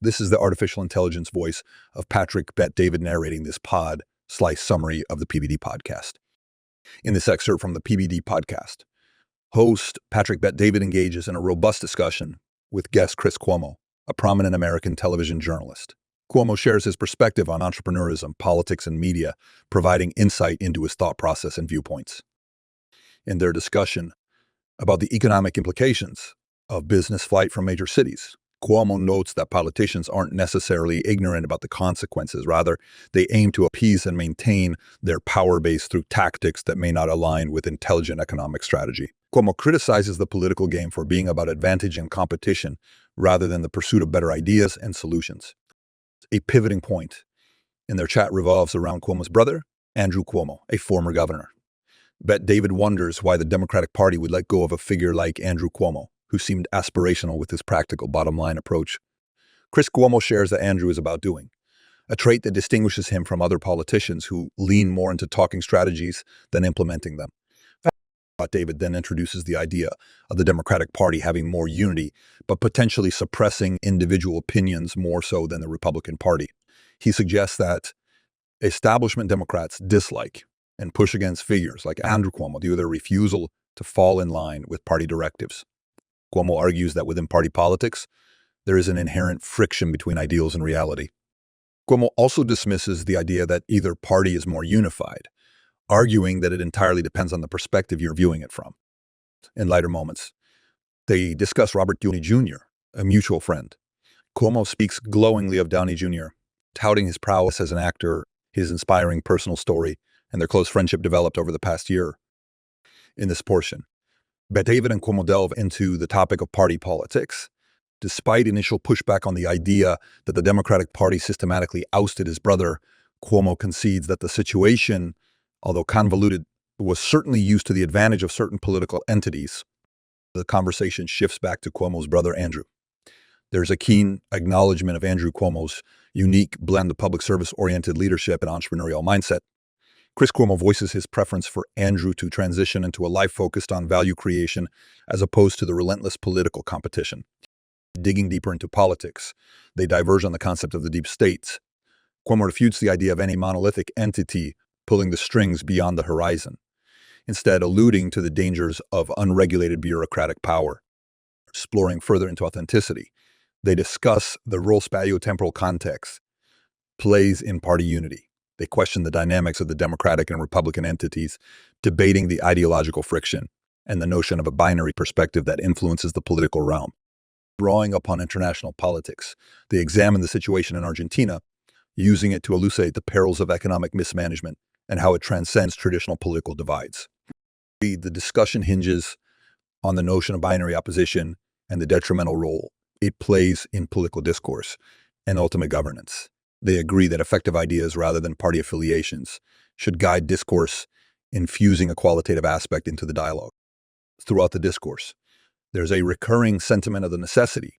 This is the artificial intelligence voice of Patrick Bet-David narrating this pod/slice summary of the PBD podcast. In this excerpt from the PBD podcast, host Patrick Bet-David engages in a robust discussion with guest Chris Cuomo, a prominent American television journalist. Cuomo shares his perspective on entrepreneurism, politics, and media, providing insight into his thought process and viewpoints. In their discussion about the economic implications of business flight from major cities, Cuomo notes that politicians aren't necessarily ignorant about the consequences. Rather, they aim to appease and maintain their power base through tactics that may not align with intelligent economic strategy. Cuomo criticizes the political game for being about advantage and competition rather than the pursuit of better ideas and solutions. A pivoting point in their chat revolves around Cuomo's brother, Andrew Cuomo, a former governor. Bet-David wonders why the Democratic Party would let go of a figure like Andrew Cuomo, who seemed aspirational with his practical bottom-line approach. Chris Cuomo shares that Andrew is about doing, a trait that distinguishes him from other politicians who lean more into talking strategies than implementing them. Bet-David then introduces the idea of the Democratic Party having more unity, but potentially suppressing individual opinions more so than the Republican Party. He suggests that establishment Democrats dislike and push against figures like Andrew Cuomo due to their refusal to fall in line with party directives. Cuomo argues that within party politics, there is an inherent friction between ideals and reality. Cuomo also dismisses the idea that either party is more unified, arguing that it entirely depends on the perspective you're viewing it from. In lighter moments, they discuss Robert Downey Jr., a mutual friend. Cuomo speaks glowingly of Downey Jr., touting his prowess as an actor, his inspiring personal story, and their close friendship developed over the past year. In this portion, Bet-David and Cuomo delve into the topic of party politics. Despite initial pushback on the idea that the Democratic Party systematically ousted his brother, Cuomo concedes that the situation, although convoluted, was certainly used to the advantage of certain political entities. The conversation shifts back to Cuomo's brother, Andrew. There's a keen acknowledgement of Andrew Cuomo's unique blend of public service-oriented leadership and entrepreneurial mindset. Chris Cuomo voices his preference for Andrew to transition into a life focused on value creation as opposed to the relentless political competition. Digging deeper into politics, they diverge on the concept of the deep states. Cuomo refutes the idea of any monolithic entity pulling the strings beyond the horizon, instead alluding to the dangers of unregulated bureaucratic power. Exploring further into authenticity, they discuss the role spatiotemporal context plays in party unity. They question the dynamics of the Democratic and Republican entities, debating the ideological friction and the notion of a binary perspective that influences the political realm. Drawing upon international politics, they examine the situation in Argentina, using it to elucidate the perils of economic mismanagement and how it transcends traditional political divides. The discussion hinges on the notion of binary opposition and the detrimental role it plays in political discourse and ultimate governance. They agree that effective ideas rather than party affiliations should guide discourse, infusing a qualitative aspect into the dialogue. Throughout the discourse, there's a recurring sentiment of the necessity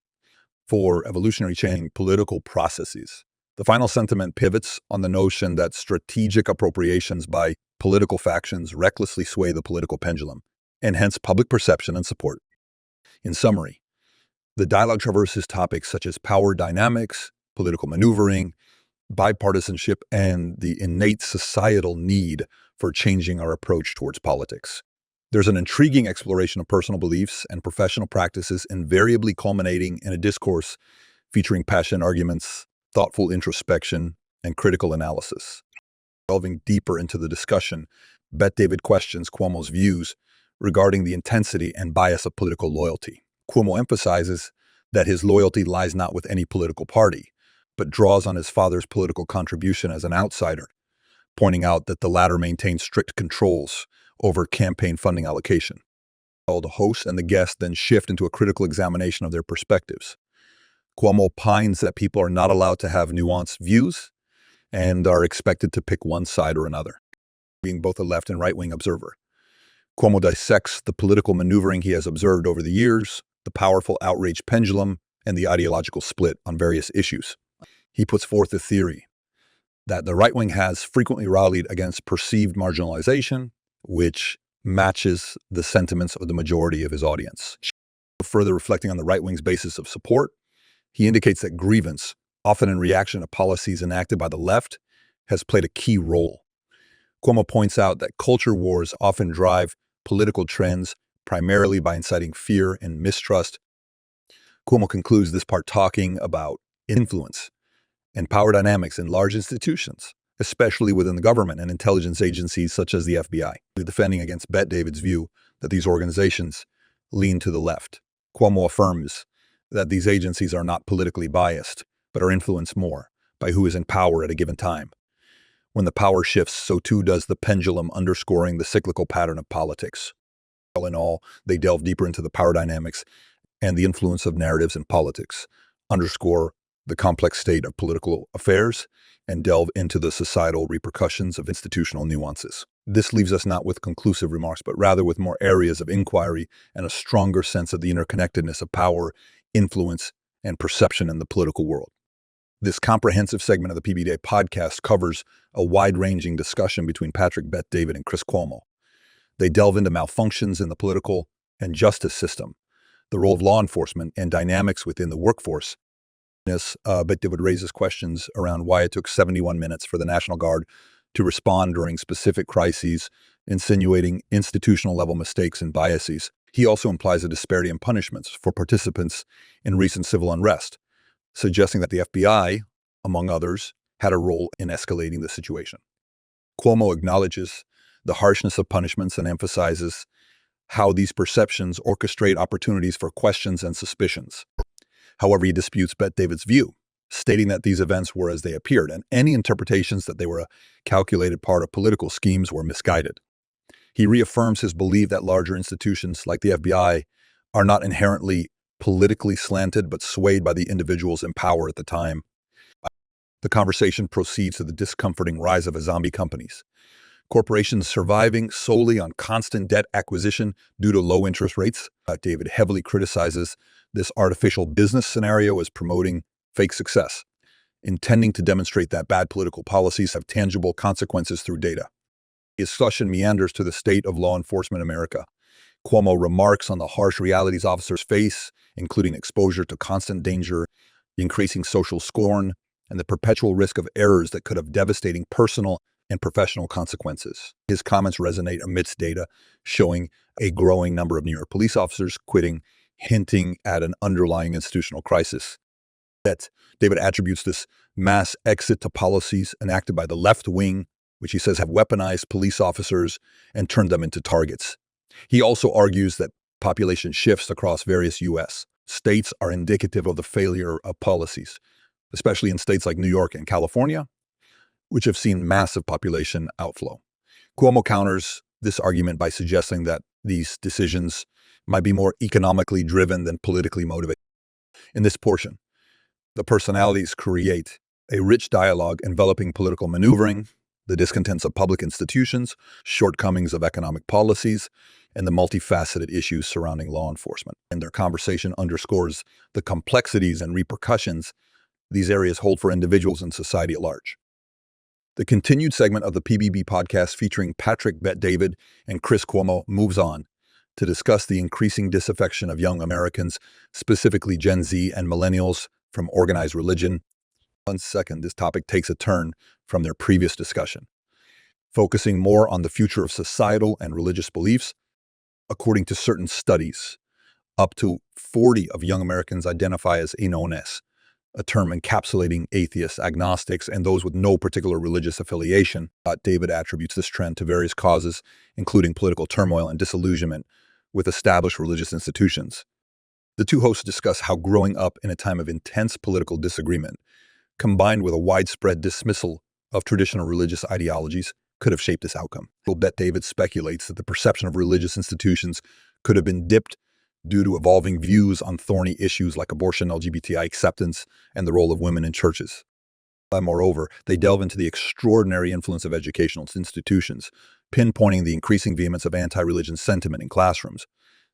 for evolutionary change political processes. The final sentiment pivots on the notion that strategic appropriations by political factions recklessly sway the political pendulum, and hence public perception and support. In summary, the dialogue traverses topics such as power dynamics, political maneuvering, bipartisanship, and the innate societal need for changing our approach towards politics. There's an intriguing exploration of personal beliefs and professional practices, invariably culminating in a discourse featuring passionate arguments, thoughtful introspection, and critical analysis. Delving deeper into the discussion, Bet-David questions Cuomo's views regarding the intensity and bias of political loyalty. Cuomo emphasizes that his loyalty lies not with any political party, but draws on his father's political contribution as an outsider, pointing out that the latter maintains strict controls over campaign funding allocation. The host and the guest then shift into a critical examination of their perspectives. Cuomo opines that people are not allowed to have nuanced views and are expected to pick one side or another, being both a left and right-wing observer. Cuomo dissects the political maneuvering he has observed over the years, the powerful outrage pendulum, and the ideological split on various issues. He puts forth the theory that the right wing has frequently rallied against perceived marginalization, which matches the sentiments of the majority of his audience. Further reflecting on the right wing's basis of support, He indicates that grievance, often in reaction to policies enacted by the left, has played a key role. Cuomo points out that culture wars often drive political trends primarily by inciting fear and mistrust. Cuomo concludes this part talking about influence and power dynamics in large institutions, especially within the government and intelligence agencies such as the FBI, defending against Bet David's view that these organizations lean to the left. Cuomo affirms that these agencies are not politically biased, but are influenced more by who is in power at a given time. When the power shifts, so too does the pendulum, underscoring the cyclical pattern of politics. All in all, they delve deeper into the power dynamics and the influence of narratives in politics, underscore the complex state of political affairs, and delve into the societal repercussions of institutional nuances. This leaves us not with conclusive remarks, but rather with more areas of inquiry and a stronger sense of the interconnectedness of power, influence, and perception in the political world. This comprehensive segment of the PBD podcast covers a wide-ranging discussion between Patrick Bet David and Chris Cuomo. They delve into malfunctions in the political and justice system, the role of law enforcement, and dynamics within the workforce. Bet David raises questions around why it took 71 minutes for the National Guard to respond during specific crises, insinuating institutional-level mistakes and biases. He also implies a disparity in punishments for participants in recent civil unrest, suggesting that the FBI, among others, had a role in escalating the situation. Cuomo acknowledges the harshness of punishments and emphasizes how these perceptions orchestrate opportunities for questions and suspicions. However, he disputes Bet David's view, stating that these events were as they appeared, and any interpretations that they were a calculated part of political schemes were misguided. He reaffirms his belief that larger institutions like the FBI are not inherently politically slanted, but swayed by the individuals in power at the time. The conversation proceeds to the discomforting rise of zombie companies, corporations surviving solely on constant debt acquisition due to low interest rates. David heavily criticizes this artificial business scenario as promoting fake success, intending to demonstrate that bad political policies have tangible consequences through data. His discussion meanders to the state of law enforcement in America. Cuomo remarks on the harsh realities officers face, including exposure to constant danger, increasing social scorn, and the perpetual risk of errors that could have devastating personal and professional consequences. His comments resonate amidst data showing a growing number of New York police officers quitting, hinting at an underlying institutional crisis. That David attributes this mass exit to policies enacted by the left wing, which he says have weaponized police officers and turned them into targets. He also argues that population shifts across various U.S. states are indicative of the failure of policies, especially in states like New York and California, which have seen massive population outflow. Cuomo counters this argument by suggesting that these decisions might be more economically driven than politically motivated. In this portion, the personalities create a rich dialogue enveloping political maneuvering, the discontents of public institutions, shortcomings of economic policies, and the multifaceted issues surrounding law enforcement. And their conversation underscores the complexities and repercussions these areas hold for individuals and society at large. The continued segment of the PBD podcast featuring Patrick Bet David and Chris Cuomo moves on to discuss the increasing disaffection of young Americans, specifically Gen Z and Millennials, from organized religion. 1 second, this topic takes a turn from their previous discussion, focusing more on the future of societal and religious beliefs. According to certain studies, up to 40 of young Americans identify as anon-s, a term encapsulating atheists, agnostics, and those with no particular religious affiliation. David attributes this trend to various causes, including political turmoil and disillusionment with established religious institutions. The two hosts discuss how growing up in a time of intense political disagreement, combined with a widespread dismissal of traditional religious ideologies, could have shaped this outcome. Bet David speculates that the perception of religious institutions could have been dipped due to evolving views on thorny issues like abortion, LGBTI acceptance, and the role of women in churches. Moreover, they delve into the extraordinary influence of educational institutions, pinpointing the increasing vehemence of anti-religion sentiment in classrooms.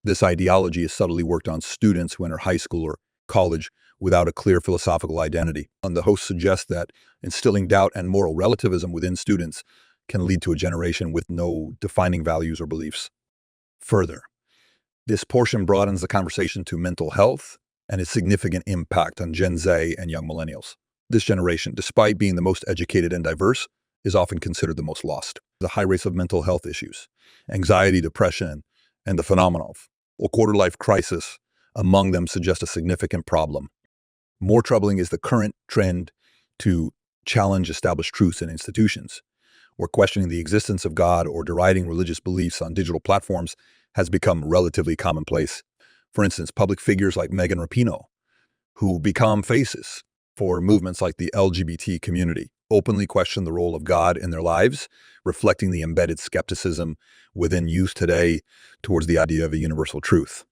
This ideology is subtly worked on students who enter high school or college without a clear philosophical identity. And the host suggests that instilling doubt and moral relativism within students can lead to a generation with no defining values or beliefs. Further, this portion broadens the conversation to mental health and its significant impact on Gen Z and young millennials. This generation, despite being the most educated and diverse, is often considered the most lost. The high rates of mental health issues, anxiety, depression, and the phenomenon of a quarter-life crisis among them suggest a significant problem. More troubling is the current trend to challenge established truths and institutions, where questioning the existence of God or deriding religious beliefs on digital platforms has become relatively commonplace. For instance, public figures like Megan Rapinoe, who become faces for movements like the LGBT community, openly question the role of God in their lives, reflecting the embedded skepticism within youth today towards the idea of a universal truth.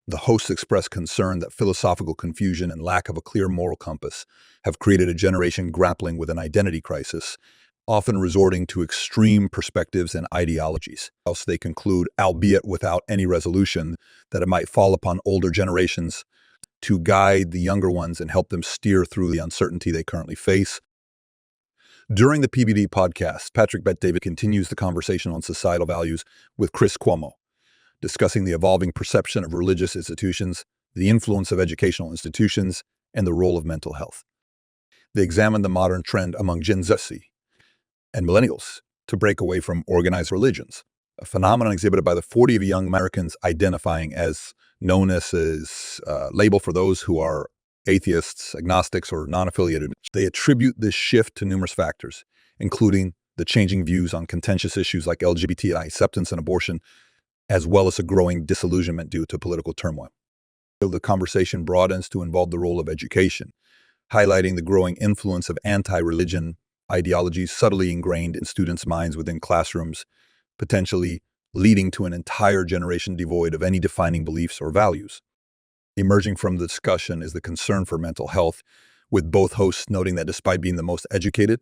The hosts expressed concern that philosophical confusion and lack of a clear moral compass have created a generation grappling with an identity crisis, often resorting to extreme perspectives and ideologies. Else they conclude, albeit without any resolution, that it might fall upon older generations to guide the younger ones and help them steer through the uncertainty they currently face. During the PBD podcast, Patrick Bet-David continues the conversation on societal values with Chris Cuomo, discussing the evolving perception of religious institutions, the influence of educational institutions, and the role of mental health. They examine the modern trend among Gen Z and Millennials to break away from organized religions, a phenomenon exhibited by the 40 of young Americans identifying as known as label for those who are atheists, agnostics, or non-affiliated. They attribute this shift to numerous factors, including the changing views on contentious issues like LGBT acceptance and abortion, as well as a growing disillusionment due to political turmoil. The conversation broadens to involve the role of education, highlighting the growing influence of anti-religion ideologies subtly ingrained in students' minds within classrooms, potentially leading to an entire generation devoid of any defining beliefs or values. Emerging from the discussion is the concern for mental health, with both hosts noting that despite being the most educated,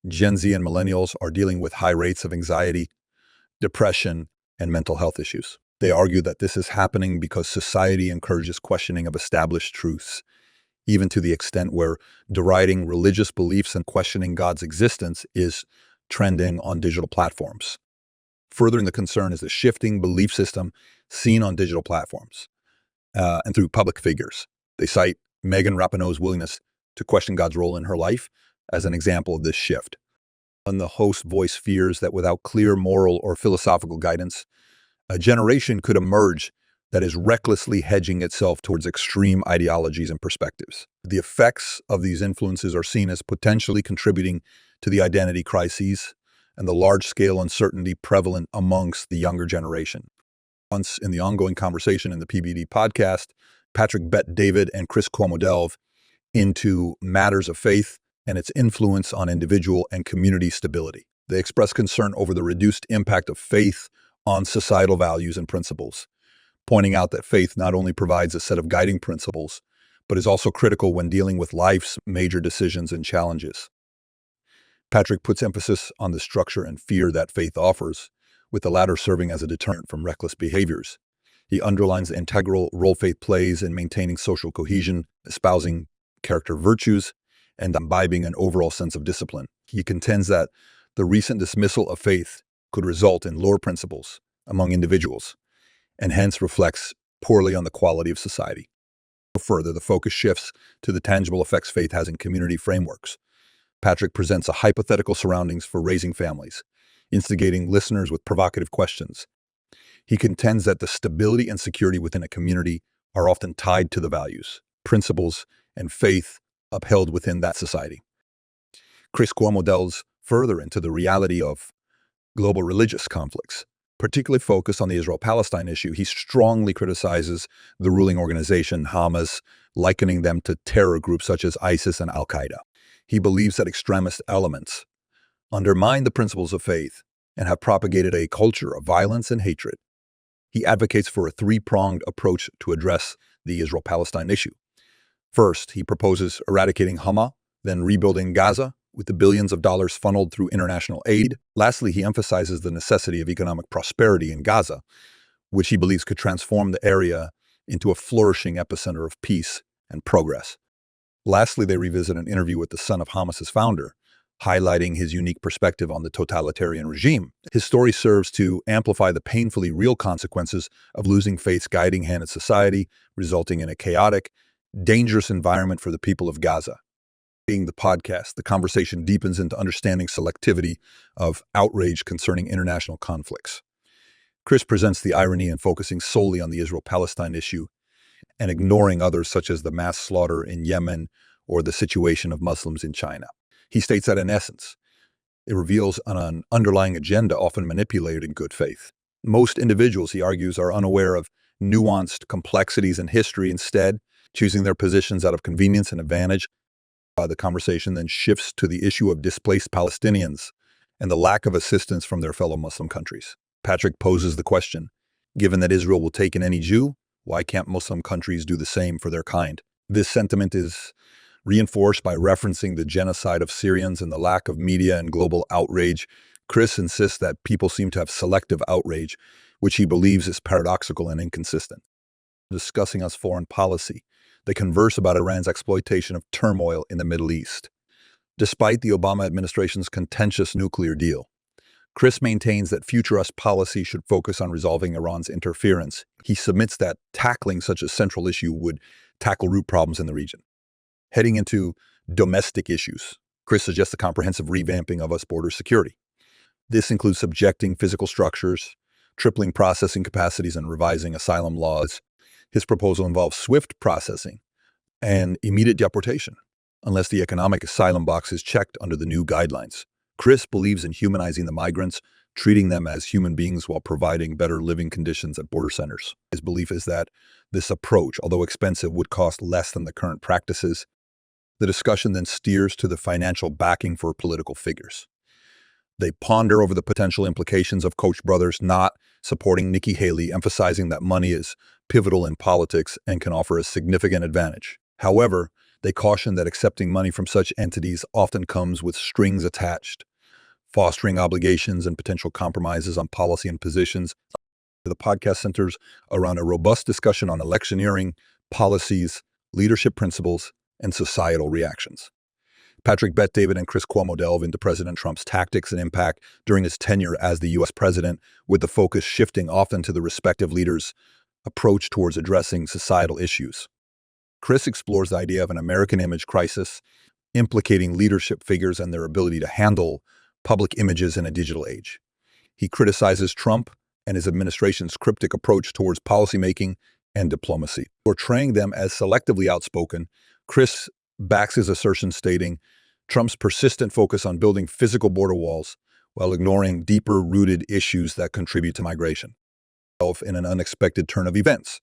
Gen Z and millennials are dealing with high rates of anxiety, depression, and mental health issues. They argue that this is happening because society encourages questioning of established truths, even to the extent where deriding religious beliefs and questioning God's existence is trending on digital platforms. Furthering the concern is the shifting belief system seen on digital platforms and through public figures. They cite Megan Rapinoe's willingness to question God's role in her life as an example of this shift. And the host voice fears that without clear moral or philosophical guidance, a generation could emerge that is recklessly hedging itself towards extreme ideologies and perspectives. The effects of these influences are seen as potentially contributing to the identity crises and the large-scale uncertainty prevalent amongst the younger generation. Once in the ongoing conversation in the PBD podcast, Patrick Bet-David and Chris Cuomo delve into matters of faith and its influence on individual and community stability. They express concern over the reduced impact of faith on societal values and principles, pointing out that faith not only provides a set of guiding principles, but is also critical when dealing with life's major decisions and challenges. Patrick puts emphasis on the structure and fear that faith offers, with the latter serving as a deterrent from reckless behaviors. He underlines the integral role faith plays in maintaining social cohesion, espousing character virtues, and imbibing an overall sense of discipline. He contends that the recent dismissal of faith could result in lower principles among individuals, and hence reflects poorly on the quality of society. Further, the focus shifts to the tangible effects faith has in community frameworks. Patrick presents a hypothetical surroundings for raising families, instigating listeners with provocative questions. He contends that the stability and security within a community are often tied to the values, principles, and faith upheld within that society. Chris Cuomo delves further into the reality of global religious conflicts, particularly focused on the Israel-Palestine issue. He strongly criticizes the ruling organization Hamas, likening them to terror groups such as ISIS and Al-Qaeda. He believes that extremist elements undermine the principles of faith and have propagated a culture of violence and hatred. He advocates for a three-pronged approach to address the Israel-Palestine issue. First, he proposes eradicating Hamas, then rebuilding Gaza with the billions of dollars funneled through international aid. Lastly, he emphasizes the necessity of economic prosperity in Gaza, which he believes could transform the area into a flourishing epicenter of peace and progress. Lastly, they revisit an interview with the son of Hamas's founder, highlighting his unique perspective on the totalitarian regime. His story serves to amplify the painfully real consequences of losing faith's guiding hand in society, resulting in a chaotic, dangerous environment for the people of Gaza. Being the podcast, the conversation deepens into understanding selectivity of outrage concerning international conflicts. Chris presents the irony in focusing solely on the Israel-Palestine issue and ignoring others such as the mass slaughter in Yemen or the situation of Muslims in China. He states that in essence, it reveals an underlying agenda often manipulated in good faith. Most individuals, he argues, are unaware of nuanced complexities in history, instead choosing their positions out of convenience and advantage. The conversation then shifts to the issue of displaced Palestinians and the lack of assistance from their fellow Muslim countries. Patrick poses the question, given that Israel will take in any Jew, why can't Muslim countries do the same for their kind? This sentiment is reinforced by referencing the genocide of Syrians and the lack of media and global outrage. Chris insists that people seem to have selective outrage, which he believes is paradoxical and inconsistent. Discussing us foreign policy, they converse about Iran's exploitation of turmoil in the Middle East. Despite the Obama administration's contentious nuclear deal, Chris maintains that future US policy should focus on resolving Iran's interference. He submits that tackling such a central issue would tackle root problems in the region. Heading into domestic issues, Chris suggests a comprehensive revamping of US border security. This includes subjecting physical structures, tripling processing capacities, and revising asylum laws. His proposal involves swift processing and immediate deportation, unless the economic asylum box is checked under the new guidelines. Chris believes in humanizing the migrants, treating them as human beings while providing better living conditions at border centers. His belief is that this approach, although expensive, would cost less than the current practices. The discussion then steers to the financial backing for political figures. They ponder over the potential implications of Koch brothers not supporting Nikki Haley, emphasizing that money is pivotal in politics and can offer a significant advantage. However, they caution that accepting money from such entities often comes with strings attached, fostering obligations and potential compromises on policy and positions. The podcast centers around a robust discussion on electioneering, policies, leadership principles, and societal reactions. Patrick Bet-David and Chris Cuomo delve into President Trump's tactics and impact during his tenure as the U.S. president, with the focus shifting often to the respective leaders' approach towards addressing societal issues. Chris explores the idea of an American image crisis, implicating leadership figures and their ability to handle public images in a digital age. He criticizes Trump and his administration's cryptic approach towards policymaking and diplomacy. Portraying them as selectively outspoken, Chris backs his assertion, stating Trump's persistent focus on building physical border walls while ignoring deeper-rooted issues that contribute to migration. In an unexpected turn of events,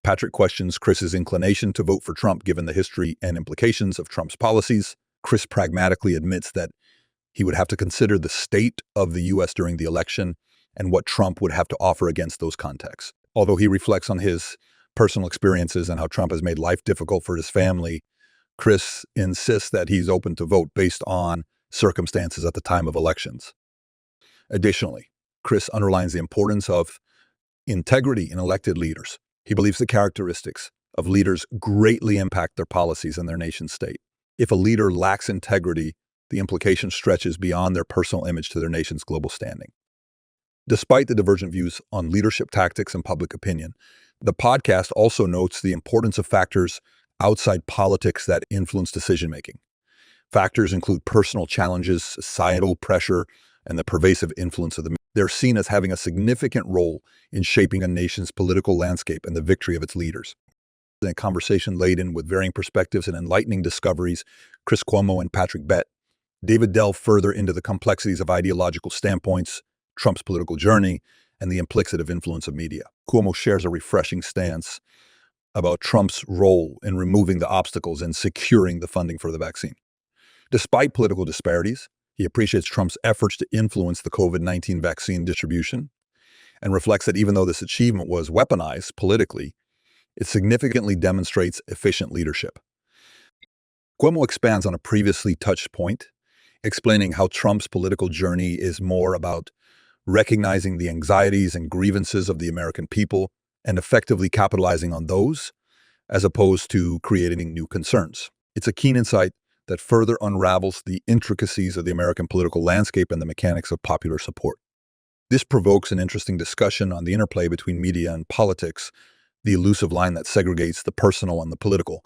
Patrick questions Chris's inclination to vote for Trump given the history and implications of Trump's policies. Chris pragmatically admits that he would have to consider the state of the U.S. during the election and what Trump would have to offer against those contexts. Although he reflects on his personal experiences and how Trump has made life difficult for his family, Chris insists that he's open to vote based on circumstances at the time of elections. Additionally, Chris underlines the importance of integrity in elected leaders. He believes the characteristics of leaders greatly impact their policies and their nation's state. If a leader lacks integrity, the implication stretches beyond their personal image to their nation's global standing. Despite the divergent views on leadership tactics and public opinion, the podcast also notes the importance of factors outside politics that influence decision-making. Factors include personal challenges, societal pressure, and the pervasive influence of the media. They're seen as having a significant role in shaping a nation's political landscape and the victory of its leaders. In a conversation laden with varying perspectives and enlightening discoveries, Chris Cuomo and Patrick Bet-David delve further into the complexities of ideological standpoints, Trump's political journey, and the implicative influence of media. Cuomo shares a refreshing stance about Trump's role in removing the obstacles and securing the funding for the vaccine. Despite political disparities, he appreciates Trump's efforts to influence the COVID-19 vaccine distribution and reflects that even though this achievement was weaponized politically, it significantly demonstrates efficient leadership. Cuomo expands on a previously touched point, explaining how Trump's political journey is more about recognizing the anxieties and grievances of the American people and effectively capitalizing on those, as opposed to creating new concerns. It's a keen insight that further unravels the intricacies of the American political landscape and the mechanics of popular support. This provokes an interesting discussion on the interplay between media and politics, the elusive line that segregates the personal and the political,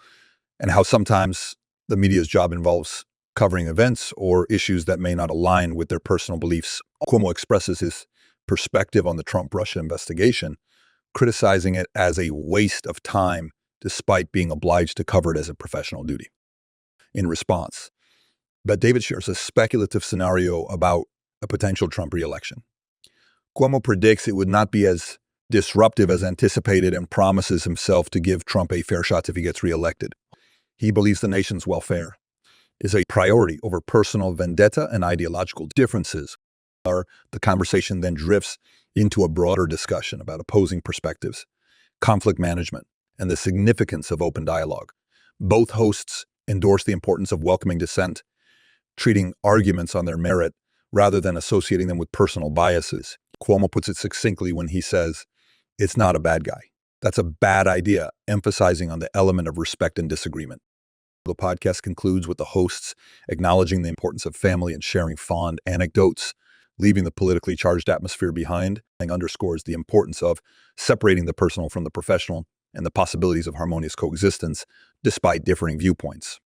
and how sometimes the media's job involves covering events or issues that may not align with their personal beliefs. Cuomo expresses his perspective on the Trump-Russia investigation, criticizing it as a waste of time despite being obliged to cover it as a professional duty. In response, Bet David shares a speculative scenario about a potential Trump re-election. Cuomo predicts it would not be as disruptive as anticipated and promises himself to give Trump a fair shot if he gets re-elected. He believes the nation's welfare is a priority over personal vendetta and ideological differences. The conversation then drifts into a broader discussion about opposing perspectives, conflict management, and the significance of open dialogue. Both hosts endorse the importance of welcoming dissent, treating arguments on their merit rather than associating them with personal biases. Cuomo puts it succinctly when he says, "It's not a bad guy. That's a bad idea," emphasizing on the element of respect and disagreement. The podcast concludes with the hosts acknowledging the importance of family and sharing fond anecdotes, leaving the politically charged atmosphere behind, and underscores the importance of separating the personal from the professional and the possibilities of harmonious coexistence despite differing viewpoints.